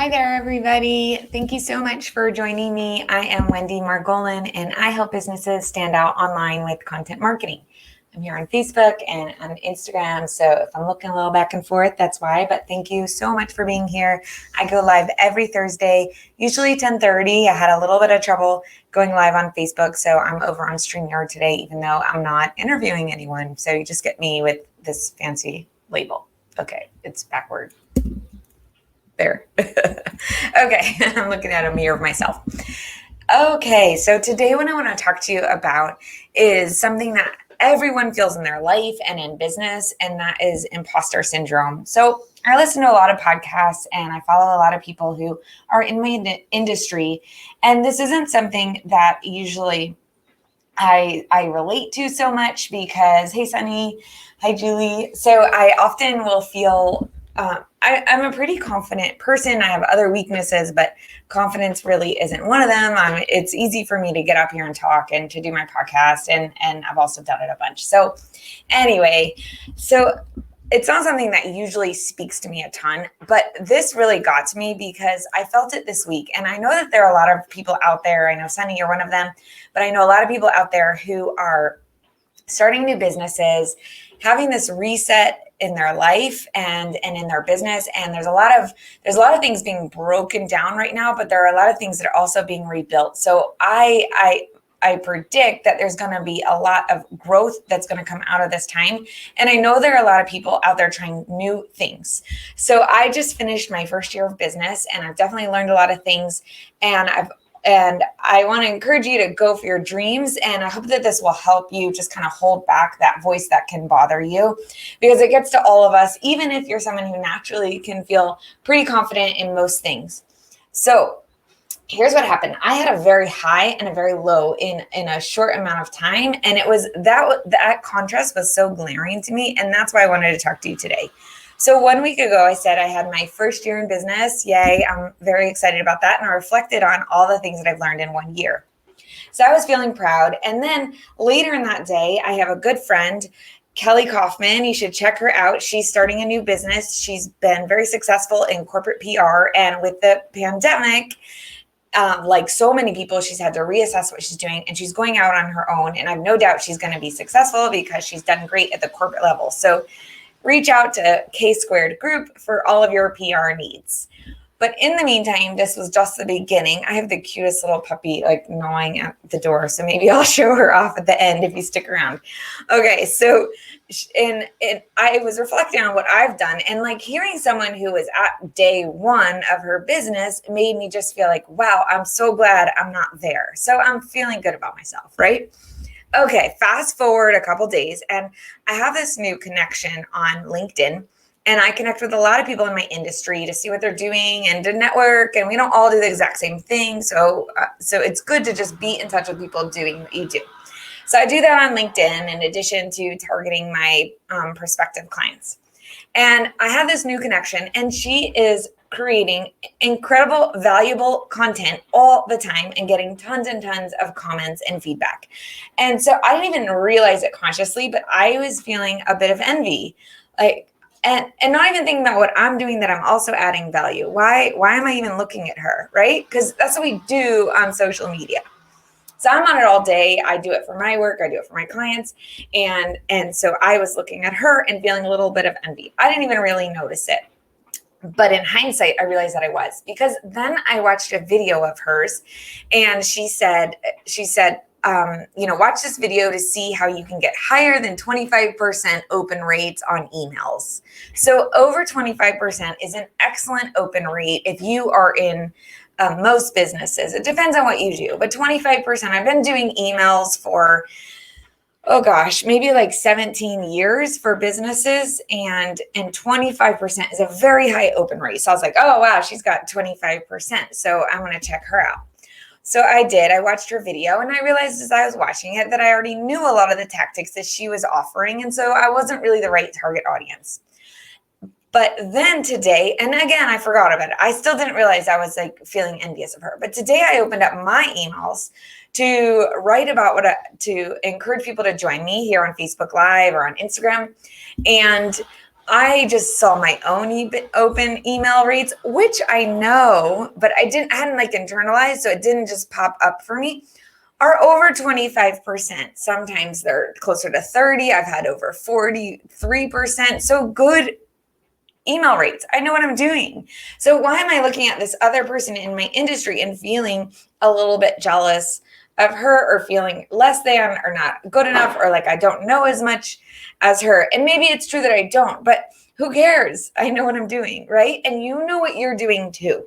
Hi there, everybody. Thank you so much for joining me. I am Wendy Margolin, and I help businesses stand out online with content marketing. I'm here on Facebook and on Instagram, so if I'm looking a little back and forth, that's why. But thank you so much for being here. I go live every Thursday, usually 10:30. I had a little bit of trouble going live on Facebook, so I'm over on StreamYard today, even though I'm not interviewing anyone. So you just get me with this fancy label. Okay, it's backward. There. Okay, I'm looking at a mirror of myself. Okay, so today what I want to talk to you about is something that everyone feels in their life and in business, and that is imposter syndrome. So I listen to a lot of podcasts and I follow a lot of people who are in my industry, and this isn't something that usually I relate to so much because, hey, Sunny, hi, Julie. So I often will feel I'm a pretty confident person. I have other weaknesses, but confidence really isn't one of them. It's easy for me to get up here and talk and to do my podcast, and I've also done it a bunch. So anyway, it's not something that usually speaks to me a ton, but this really got to me because I felt it this week. And I know that there are a lot of people out there. I know, Sunny, you're one of them, but I know a lot of people out there who are starting new businesses, having this reset in their life and in their business. And there's a lot of things being broken down right now, but there are a lot of things that are also being rebuilt. So I predict that there's going to be a lot of growth that's going to come out of this time. And I know there are a lot of people out there trying new things. So I just finished my first year of business, and I've definitely learned a lot of things. And I want to encourage you to go for your dreams. And I hope that this will help you just kind of hold back that voice that can bother you, because it gets to all of us, even if you're someone who naturally can feel pretty confident in most things. So here's what happened. I had a very high and a very low in a short amount of time. And it was that contrast was so glaring to me. And that's why I wanted to talk to you today. So 1 week ago, I said I had my first year in business. Yay, I'm very excited about that. And I reflected on all the things that I've learned in 1 year. So I was feeling proud. And then later in that day, I have a good friend, Kelly Kaufman. You should check her out. She's starting a new business. She's been very successful in corporate PR. And with the pandemic, like so many people, she's had to reassess what she's doing, and she's going out on her own. And I have no doubt she's going to be successful because she's done great at the corporate level. So reach out to K Squared Group for all of your PR needs. But in the meantime, this was just the beginning. I have the cutest little puppy like gnawing at the door. So maybe I'll show her off at the end if you stick around. Okay, so I was reflecting on what I've done, and like hearing someone who was at day one of her business made me just feel like, wow, I'm so glad I'm not there. So I'm feeling good about myself, right? Okay, fast forward a couple days, and I have this new connection on LinkedIn, and I connect with a lot of people in my industry to see what they're doing and to network, and we don't all do the exact same thing. So it's good to just be in touch with people doing what you do. So I do that on LinkedIn in addition to targeting my prospective clients. And I have this new connection, and she is creating incredible, valuable content all the time and getting tons and tons of comments and feedback. And so I didn't even realize it consciously, but I was feeling a bit of envy, like, and not even thinking about what I'm doing, that I'm also adding value. Why am I even looking at her, right? Because that's what we do on social media. So I'm on it all day. I do it for my work. I do it for my clients. And so I was looking at her and feeling a little bit of envy. I didn't even really notice it. But in hindsight, I realized that I was, because then I watched a video of hers, and she said, watch this video to see how you can get higher than 25% open rates on emails. So over 25% is an excellent open rate if you are in most businesses. It depends on what you do, but 25%. I've been doing emails for, oh gosh, maybe like 17 years for businesses, and 25% is a very high open rate. So I was like, oh wow, she's got 25%. So I'm going to check her out. So I did. I watched her video, and I realized as I was watching it that I already knew a lot of the tactics that she was offering. And so I wasn't really the right target audience. But then today, and again, I forgot about it. I still didn't realize I was like feeling envious of her. But today I opened up my emails to write about to encourage people to join me here on Facebook Live or on Instagram. And I just saw my own open email rates, which I know, but I hadn't like internalized, so it didn't just pop up for me, are over 25%. Sometimes they're closer to 30. I've had over 43%. So good email rates. I know what I'm doing. So why am I looking at this other person in my industry and feeling a little bit jealous of her, or feeling less than, or not good enough, or like I don't know as much as her? And maybe it's true that I don't, but who cares? I know what I'm doing, right? And you know what you're doing too.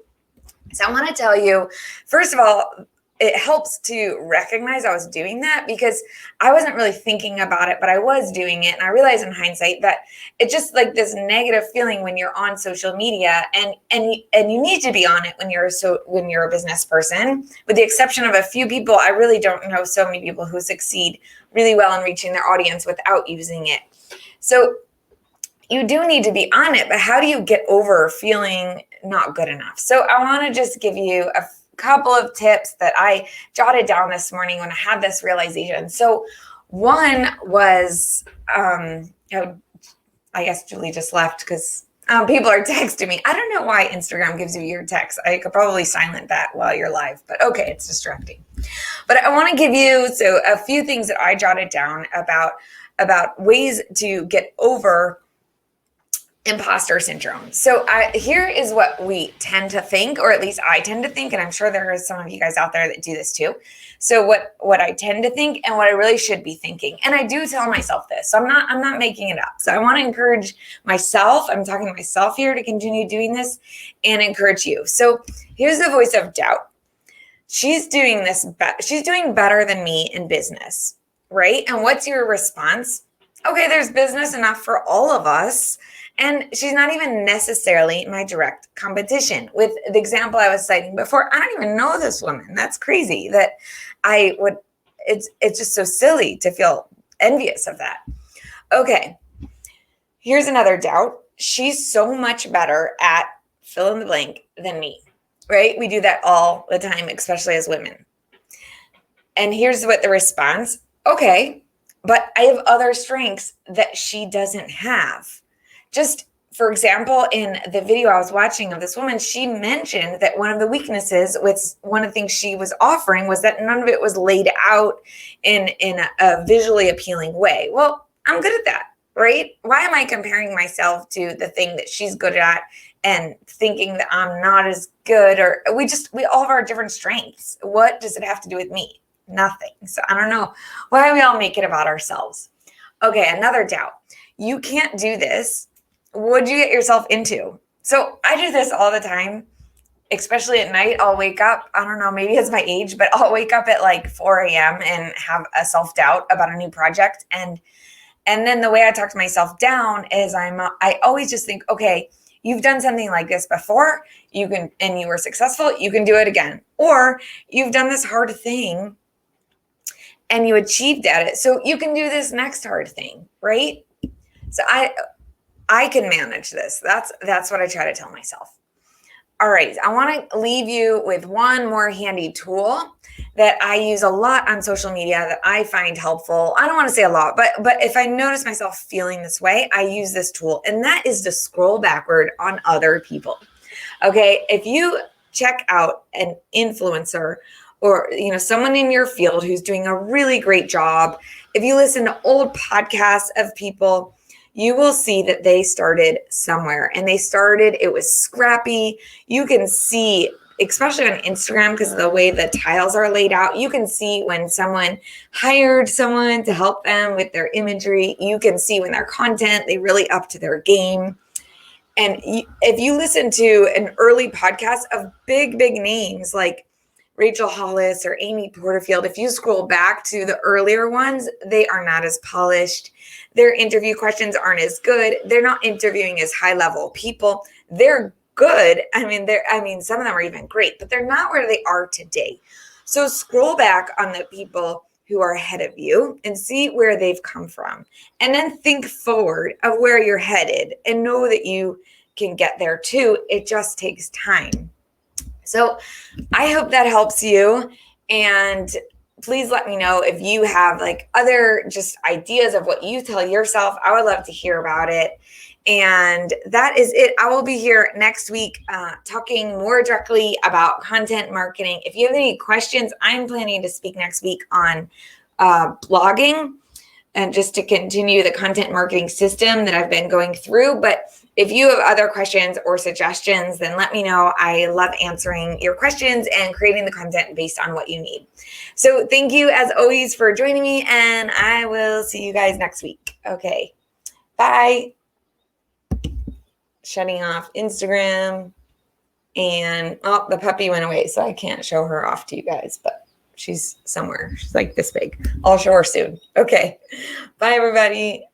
So I want to tell you, first of all, it helps to recognize I was doing that, because I wasn't really thinking about it, but I was doing it. And I realized in hindsight that it's just like this negative feeling when you're on social media, and you need to be on it when you're a business person. With the exception of a few people, I really don't know so many people who succeed really well in reaching their audience without using it. So you do need to be on it, but how do you get over feeling not good enough? So I want to just give you a couple of tips that I jotted down this morning when I had this realization. So one was, I guess Julie just left because people are texting me. I don't know why Instagram gives you your text. I could probably silent that while you're live, but okay, it's distracting. But I want to give you a few things that I jotted down about ways to get over imposter syndrome. So here is what we tend to think, or at least I tend to think, and I'm sure there are some of you guys out there that do this too. So what I tend to think and what I really should be thinking, and I do tell myself this, so I'm not making it up. So I want to encourage myself. I'm talking to myself here to continue doing this and encourage you. So here's the voice of doubt. She's doing this. She's doing better than me in business, right? And what's your response? Okay, there's business enough for all of us. And she's not even necessarily my direct competition. With the example I was citing before, I don't even know this woman. That's crazy that it's just so silly to feel envious of that. Okay, here's another doubt. She's so much better at fill in the blank than me, right? We do that all the time, especially as women. And here's what the response. Okay, but I have other strengths that she doesn't have. Just for example, in the video I was watching of this woman, she mentioned that one of the weaknesses with one of the things she was offering was that none of it was laid out in a visually appealing way. Well, I'm good at that, right? Why am I comparing myself to the thing that she's good at and thinking that I'm not as good? Or we all have our different strengths. What does it have to do with me? Nothing. So I don't know why we all make it about ourselves. Okay, another doubt. You can't do this. What'd you get yourself into? So I do this all the time, especially at night. I'll wake up, I don't know, maybe it's my age, but I'll wake up at like 4 a.m. and have a self-doubt about a new project. And then the way I talk to myself down is I always just think, okay, you've done something like this before, and you were successful, you can do it again. Or you've done this hard thing and you achieved at it, so you can do this next hard thing, right? So I can manage this. That's what I try to tell myself. All right, I want to leave you with one more handy tool that I use a lot on social media that I find helpful. I don't want to say a lot, but if I notice myself feeling this way, I use this tool, and that is to scroll backward on other people. Okay, if you check out an influencer or someone in your field who's doing a really great job, if you listen to old podcasts of people, you will see that they started somewhere, and it was scrappy. You can see, especially on Instagram, because of the way the tiles are laid out, you can see when someone hired someone to help them with their imagery. You can see when their content, they really up to their game. And if you listen to an early podcast of big names like Rachel Hollis or Amy Porterfield, if you scroll back to the earlier ones, they are not as polished. Their interview questions aren't as good. They're not interviewing as high level people. They're good. I mean, some of them are even great, but they're not where they are today. So scroll back on the people who are ahead of you and see where they've come from. And then think forward of where you're headed and know that you can get there too. It just takes time. So I hope that helps you. And please let me know if you have like other just ideas of what you tell yourself. I would love to hear about it. And that is it. I will be here next week talking more directly about content marketing. If you have any questions, I'm planning to speak next week on blogging and just to continue the content marketing system that I've been going through. But if you have other questions or suggestions, then let me know. I love answering your questions and creating the content based on what you need. So thank you as always for joining me, and I will see you guys next week. Okay, bye. Shutting off Instagram, and the puppy went away, so I can't show her off to you guys, but she's somewhere. She's like this big. I'll show her soon. Okay, bye everybody.